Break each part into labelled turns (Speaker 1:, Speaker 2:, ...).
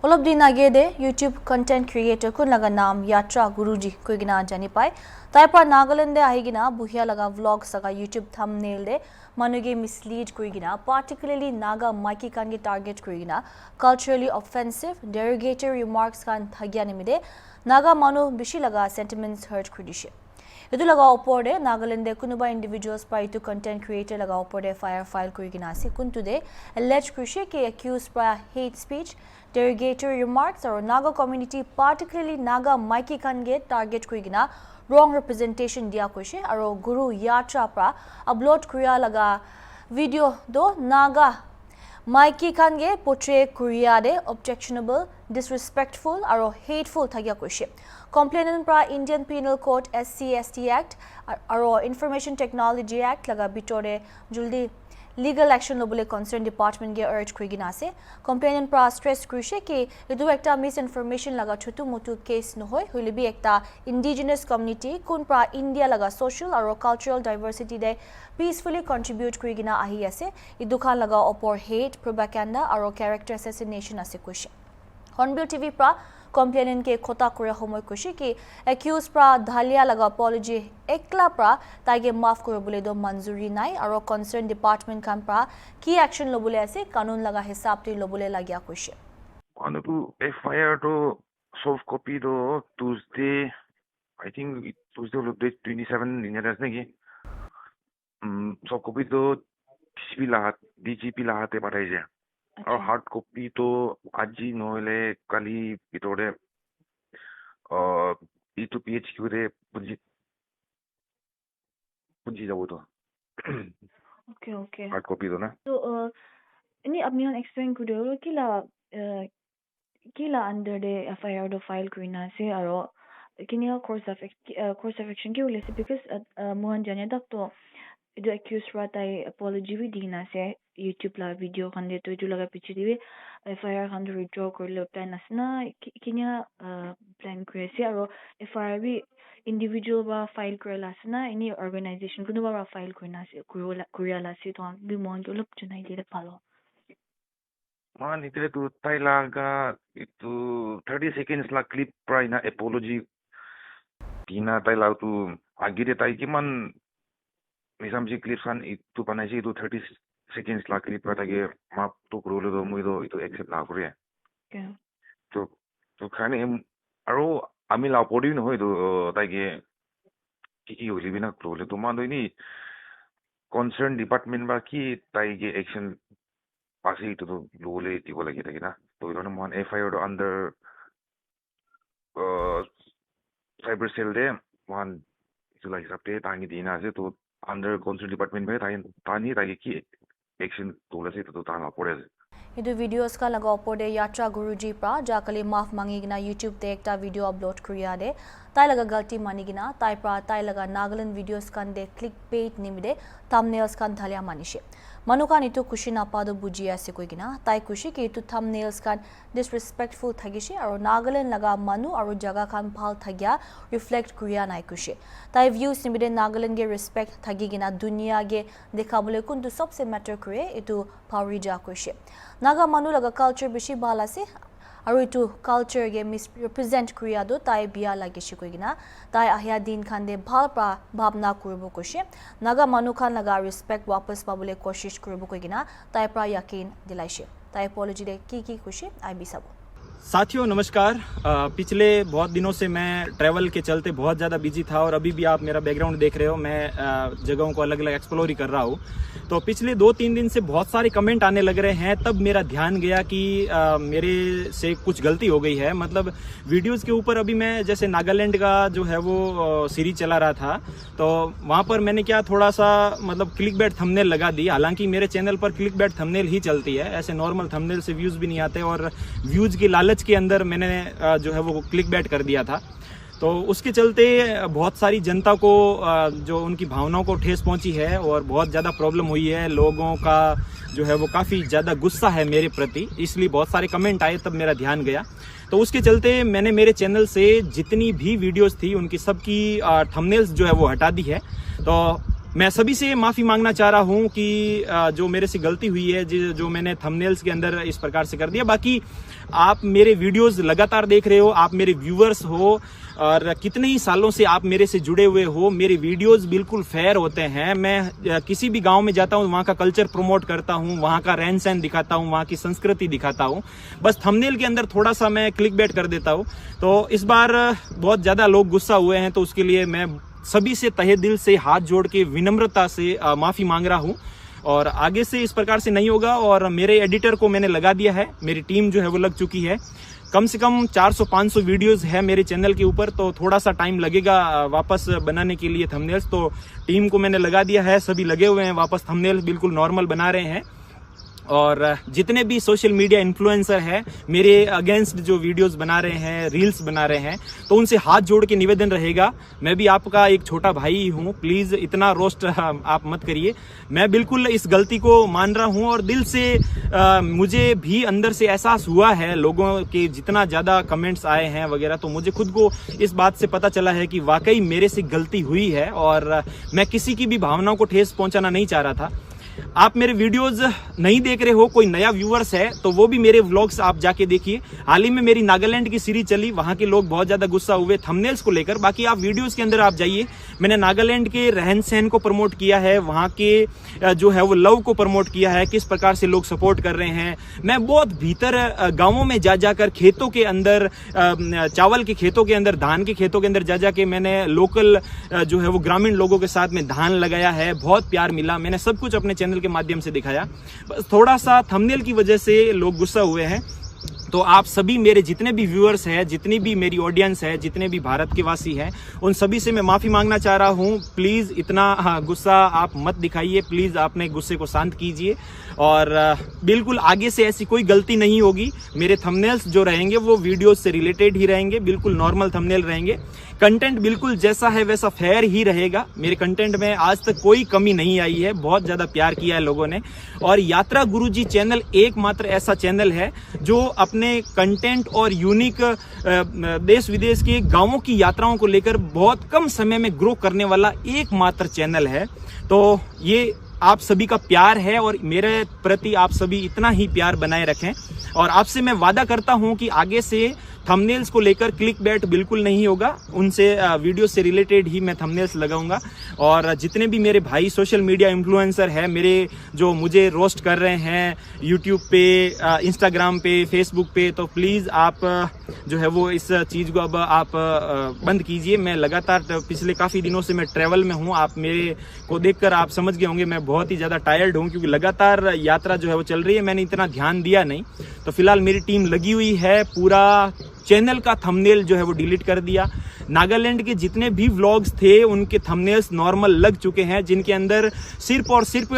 Speaker 1: Olop din age de YouTube content creator kun laga naam Yatra Guruji koigina jani pai. Taipar Nagaland de ahigina buhia laga vlog saga YouTube thumbnail de manuge mislead koigina, particularly Naga Mikey kan ge target koigina, culturally offensive, derogatory remarks kan thagya nimide Naga manu bishi laga sentiments hurt kudishe. Itu laga opor de Nagaland de kunuba individuals pa itu content creator laga opor de file koigina ase kuntu de alleged kushe ke accused pa hate speech, derogatory remarks or Naga community, particularly Naga Mikey kan ge target koigina wrong representation dia kushe aro Guru Yatra pra upload kuriya laga video do Naga Mikey kan ge portray kuriya de objectionable, disrespectful aro hateful thagya kushe. Complainant pra Indian Penal Code SC/ST Act aro Information Technology Act laga bitore juldi legal action lobule concerned department ge urge koigina ase. Complainant pra stress krushe ke edu ekta misinformation laga chotu motu case nohoy hoile bi ekta indigenous community kun pra India laga social aro cultural diversity de peacefully contribute koigina ahi ase. Edu khan laga opor hate, propaganda aro character assassination ase kushe. Hornbill TV pra complainant ke khota kore homoy kushi ki accused pra dhalia laga apology ekla pra taige maaf korobole do manzuri nai aro concerned department kan pra ki action lobole ase kanun laga hisab te lobole lagya kushi
Speaker 2: anu FIR to soft copy do Tuesday, I think Tuesday will be 27 in the nagi soft copy to DGP lahate patai je और hard copy तो आज ही नोले कली इतोड़े इतु PHQ रे पुंजी जाओ तो
Speaker 3: okay
Speaker 2: hard copy तो ना
Speaker 3: तो ini abnion explain kudo kila under the FIR do file kuina se aro kini course of action ki ulese because mohan janya dak to ido accused ratai apology vi dina se YouTube la video khande to idu laga pichi dibe FIR khande withdraw korle plan asna kinya plan krese aro FIR bi individual ba file korla asna ini organization kuno ba file korna se kuriya la se to bi mon to lop chunai de palo
Speaker 2: man itre tu tailaga itu 30 seconds la clip pra ina apology tina tailau tu agire tai kiman misamji clips kan itu panai itu 30 seconds la clip pra tage map to krolo do muido itu accept la kore to khane aro ami la podi no hoido tage ki holi bina krolo to man ni concerned department ba ki tage action pasi itu lole ti bola kita kina to ilo man FIR do under cyber cell de man itu la hisab te tangi dina se to under concerned department में तानी ताकि की action तोला से तो ताना पड़े
Speaker 1: इदु videos ka laga opor de Yatra Guruji pra jakali maaf mangigina YouTube te ekta video upload kuriya de tai laga galti manigina tai pra tai laga Nagaland videos kan de clickbait nimide thumbnails kan thalia manishe manukan itu kushi na pado buji ase koigina tai kushi ke itu thumbnails kan disrespectful thagishi aro Nagaland laga manu aro jaga kan phal thagya reflect kuriya nai kushi tai views nimide Nagaland ge respect thagigina dunia ge dekhabole kuntu sabse matter kore itu pawri ja kushi Naga manu laga culture bishi bhala se aro itu culture ge misrepresent kuriya do tai bia lage shikoigina tai ahya din khande bhal pra bhabna kurbo koshe Naga manu khan laga respect wapas pabule koshish kurbo koigina tai pra yakin dilaishe tai apology de ki koshe ai bisabo
Speaker 4: साथियों नमस्कार। पिछले बहुत दिनों से मैं travel के चलते बहुत ज़्यादा बिजी था और अभी भी आप मेरा बैकग्राउंड देख रहे हो, मैं जगहों को अलग अलग एक्सप्लोर ही कर रहा हूँ। तो पिछले 2-3 दिन से बहुत सारे कमेंट आने लग रहे हैं, तब मेरा ध्यान गया कि मेरे से कुछ गलती हो गई है। मतलब वीडियोस के ऊपर अभी मैं जैसे नागालैंड का जो है वो सीरीज चला रहा था, तो वहाँ पर मैंने क्या थोड़ा सा मतलब क्लिकबैट थंबनेल लगा दी। हालांकि मेरे चैनल पर क्लिकबैट थंबनेल ही चलती है, ऐसे नॉर्मल थंबनेल से व्यूज़ भी नहीं आते और व्यूज़ की लालच के अंदर मैंने जो है वो क्लिकबैट कर दिया था। तो उसके चलते बहुत सारी जनता को जो उनकी भावनाओं को ठेस पहुंची है और बहुत ज़्यादा प्रॉब्लम हुई है। लोगों का जो है वो काफ़ी ज़्यादा गुस्सा है मेरे प्रति, इसलिए बहुत सारे कमेंट आए, तब मेरा ध्यान गया। तो उसके चलते मैंने मेरे चैनल से जितनी भी वीडियोस थी उनकी सबकी थंबनेल्स जो है वो हटा दी है। तो मैं सभी से माफ़ी मांगना चाह रहा हूँ कि जो मेरे से गलती हुई है, जो मैंने थंबनेल्स के अंदर इस प्रकार से कर दिया। बाकी आप मेरे वीडियोस लगातार देख रहे हो, आप मेरे व्यूअर्स हो और कितने ही सालों से आप मेरे से जुड़े हुए हो। मेरे वीडियोस बिल्कुल फेयर होते हैं। मैं किसी भी गांव में जाता हूँ, वहाँ का कल्चर प्रमोट करता हूँ, वहाँ का रहन सहन दिखाता हूँ, वहाँ की संस्कृति दिखाता हूँ। बस थंबनेल के अंदर थोड़ा सा मैं क्लिकबेट कर देता हूँ। तो इस बार बहुत ज़्यादा लोग गुस्सा हुए हैं, तो उसके लिए मैं सभी से तहे दिल से हाथ जोड़ के विनम्रता से माफ़ी मांग रहा हूँ। और आगे से इस प्रकार से नहीं होगा। और मेरे एडिटर को मैंने लगा दिया है, मेरी टीम जो है वो लग चुकी है। कम से कम 400-500 वीडियोस है मेरे चैनल के ऊपर, तो थोड़ा सा टाइम लगेगा वापस बनाने के लिए थंबनेल्स। तो टीम को मैंने लगा दिया है, सभी लगे हुए हैं, वापस थंबनेल बिल्कुल नॉर्मल बना रहे हैं। और जितने भी सोशल मीडिया इन्फ्लुएंसर हैं मेरे अगेंस्ट जो वीडियोस बना रहे हैं, रील्स बना रहे हैं, तो उनसे हाथ जोड़ के निवेदन रहेगा, मैं भी आपका एक छोटा भाई हूं, प्लीज इतना रोस्ट आप मत करिए। मैं बिल्कुल इस गलती को मान रहा हूं और दिल से मुझे भी अंदर से एहसास हुआ है, लोगों के जितना ज्यादा कमेंट्स आए हैं वगैरह, तो मुझे खुद को इस बात से पता चला है कि वाकई मेरे से गलती हुई है और मैं किसी की भी भावनाओं को ठेस पहुंचाना नहीं चाह रहा था। आप मेरे वीडियोस नहीं देख रहे हो, कोई नया व्यूअर्स है तो वो भी मेरे व्लॉग्स आप जाके देखिए। हाल ही में मेरी नागालैंड की सीरीज चली, वहां के लोग बहुत ज्यादा गुस्सा हुए थंबनेल्स को लेकर। बाकी आप वीडियोस के अंदर आप जाइए, मैंने नागालैंड के रहन सहन को प्रमोट किया है, वहां के जो है वो लव को प्रमोट किया है, किस प्रकार से लोग सपोर्ट कर रहे हैं। मैं बहुत भीतर गाँवों में जा जाकर खेतों के अंदर, चावल के खेतों के अंदर, धान के खेतों के अंदर जा जाके मैंने लोकल जो है वो ग्रामीण लोगों के साथ में धान लगाया है, बहुत प्यार मिला। मैंने सब कुछ अपने चैनल के माध्यम से दिखाया, बस थोड़ा सा थंबनेल की वजह से लोग गुस्सा हुए हैं। तो आप सभी मेरे जितने भी व्यूअर्स हैं, जितनी भी मेरी ऑडियंस है, जितने भी भारत के वासी हैं, उन सभी से मैं माफ़ी मांगना चाह रहा हूं। प्लीज़ इतना गुस्सा आप मत दिखाइए, प्लीज़ अपने गुस्से को शांत कीजिए और बिल्कुल आगे से ऐसी कोई गलती नहीं होगी। मेरे थंबनेल्स जो रहेंगे वो वीडियोस से रिलेटेड ही रहेंगे, बिल्कुल नॉर्मल थंबनेल रहेंगे। कंटेंट बिल्कुल जैसा है वैसा फेयर ही रहेगा। मेरे कंटेंट में आज तक कोई कमी नहीं आई है, बहुत ज़्यादा प्यार किया है लोगों ने। और यात्रा गुरुजी चैनल एकमात्र ऐसा चैनल है जो अपने कंटेंट और यूनिक देश विदेश के गांवों की यात्राओं को लेकर बहुत कम समय में ग्रो करने वाला एकमात्र चैनल है। तो ये आप सभी का प्यार है और मेरे प्रति आप सभी इतना ही प्यार बनाए रखें। और आपसे मैं वादा करता हूं कि आगे से थंबनेल्स को लेकर क्लिकबेट बिल्कुल नहीं होगा, उनसे वीडियो से रिलेटेड ही मैं थंबनेल्स लगाऊंगा। और जितने भी मेरे भाई सोशल मीडिया इन्फ्लुएंसर हैं मेरे, जो मुझे रोस्ट कर रहे हैं यूट्यूब पे, इंस्टाग्राम पे, फेसबुक पे, तो प्लीज़ आप जो है वो इस चीज़ को अब आप बंद कीजिए। मैं लगातार पिछले काफ़ी दिनों से मैं ट्रैवल में हूँ, आप मेरे को देखकर आप समझ गए होंगे मैं बहुत ही ज़्यादा टायर्ड हूँ, क्योंकि लगातार यात्रा जो है वो चल रही है, मैंने इतना ध्यान दिया नहीं। तो फिलहाल मेरी टीम लगी हुई है, पूरा चैनल का थंबनेल जो है वो डिलीट कर दिया। नागालैंड के जितने भी व्लॉग्स थे उनके थंबनेल्स नॉर्मल लग चुके हैं, जिनके अंदर सिर्फ और सिर्फ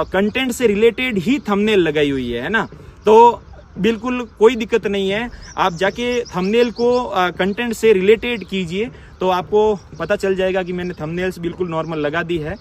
Speaker 4: कंटेंट से रिलेटेड ही थंबनेल लगाई हुई है ना। तो बिल्कुल कोई दिक्कत नहीं है, आप जाके थंबनेल को कंटेंट से रिलेटेड कीजिए तो आपको पता चल जाएगा कि मैंने थंबनेल्स बिल्कुल नॉर्मल लगा दी है।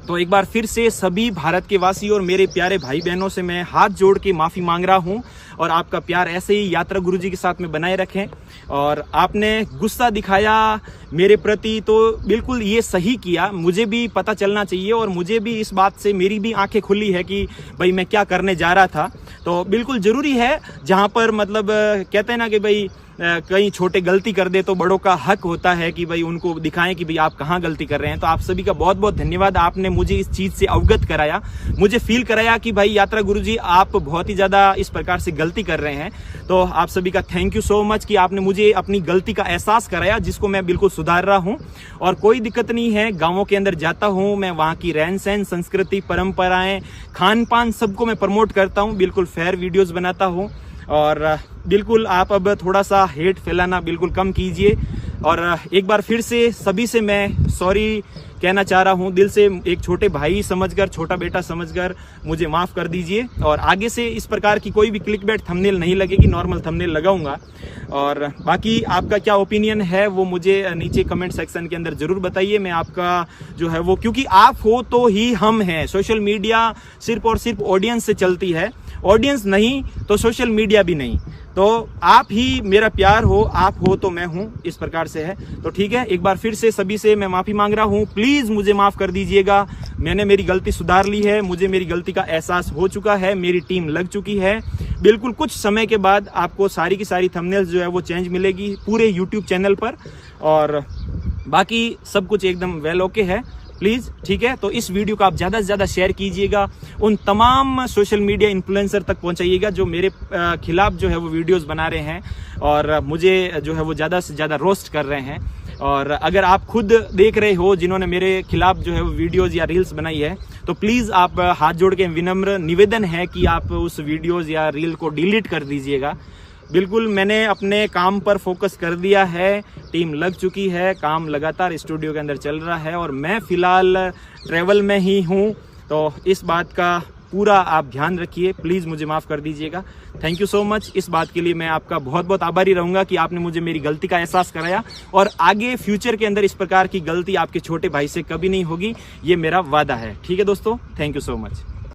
Speaker 4: तो एक बार फिर से सभी भारत के वासी और मेरे प्यारे भाई बहनों से मैं हाथ जोड़ के माफ़ी मांग रहा हूं और आपका प्यार ऐसे ही यात्रा गुरुजी के साथ में बनाए रखें। और आपने गुस्सा दिखाया मेरे प्रति तो बिल्कुल ये सही किया, मुझे भी पता चलना चाहिए और मुझे भी इस बात से मेरी भी आंखें खुली है कि भाई मैं क्या करने जा रहा था। तो बिल्कुल ज़रूरी है, जहाँ पर मतलब कहते हैं ना कि भाई कहीं छोटे गलती कर दे तो बड़ों का हक होता है कि भाई उनको दिखाएं कि भाई आप कहाँ गलती कर रहे हैं। तो आप सभी का बहुत बहुत धन्यवाद, आपने मुझे इस चीज़ से अवगत कराया, मुझे फील कराया कि भाई यात्रा गुरुजी आप बहुत ही ज़्यादा इस प्रकार से गलती कर रहे हैं। तो आप सभी का थैंक यू सो मच कि आपने मुझे अपनी गलती का एहसास कराया, जिसको मैं बिल्कुल सुधार रहा हूँ। और कोई दिक्कत नहीं है, गाँवों के अंदर जाता हूँ मैं, वहाँ की रहन सहन, संस्कृति, परंपराएं, खान पान सबको मैं प्रमोट करता हूँ, बिल्कुल फेयर वीडियोस बनाता हूँ। और बिल्कुल आप अब थोड़ा सा हेट फैलाना बिल्कुल कम कीजिए। और एक बार फिर से सभी से मैं सॉरी कहना चाह रहा हूँ, दिल से एक छोटे भाई समझकर, छोटा बेटा समझकर मुझे माफ़ कर दीजिए। और आगे से इस प्रकार की कोई भी क्लिकबेट थंबनेल नहीं लगेगी, नॉर्मल थंबनेल लगाऊंगा। और बाकी आपका क्या ओपिनियन है वो मुझे नीचे कमेंट सेक्शन के अंदर ज़रूर बताइए। मैं आपका जो है वो, क्योंकि आप हो तो ही हम हैं, सोशल मीडिया सिर्फ और सिर्फ ऑडियंस से चलती है ऑडियंस नहीं तो सोशल मीडिया भी नहीं। तो आप ही मेरा प्यार हो, आप हो तो मैं हूं, इस प्रकार से है। तो ठीक है, एक बार फिर से सभी से मैं माफी मांग रहा हूं, प्लीज मुझे माफ कर दीजिएगा। मैंने मेरी गलती सुधार ली है, मुझे मेरी गलती का एहसास हो चुका है, मेरी टीम लग चुकी है। बिल्कुल कुछ समय के बाद आपको सारी की सारी थंबनेल्स जो है वो चेंज मिलेगी पूरे यूट्यूब चैनल पर, और बाकी सब कुछ एकदम वेल ओके है। प्लीज ठीक है, तो इस वीडियो को आप ज्यादा से ज्यादा शेयर कीजिएगा, उन तमाम सोशल मीडिया इन्फ्लुएंसर तक पहुंचाइएगा जो मेरे खिलाफ जो है वो वीडियोस बना रहे हैं और मुझे जो है वो ज्यादा से ज्यादा रोस्ट कर रहे हैं। और अगर आप खुद देख रहे हो जिन्होंने मेरे खिलाफ जो है वो वीडियोस या रील्स बनाई है, तो प्लीज आप हाथ जोड़ के विनम्र निवेदन है कि आप उस वीडियोस या रील को डिलीट कर दीजिएगा। बिल्कुल मैंने अपने काम पर फोकस कर दिया है, टीम लग चुकी है, काम लगातार स्टूडियो के अंदर चल रहा है और मैं फिलहाल ट्रैवल में ही हूँ। तो इस बात का पूरा आप ध्यान रखिए, प्लीज मुझे माफ कर दीजिएगा। Thank you so much. इस बात के लिए मैं आपका बहुत बहुत आभारी रहूंगा कि आपने मुझे मेरी गलती का एहसास कराया, और आगे फ्यूचर के अंदर इस प्रकार की गलती आपके छोटे भाई से कभी नहीं होगी, ये मेरा वादा है। ठीक है दोस्तों, थैंक यू सो मच।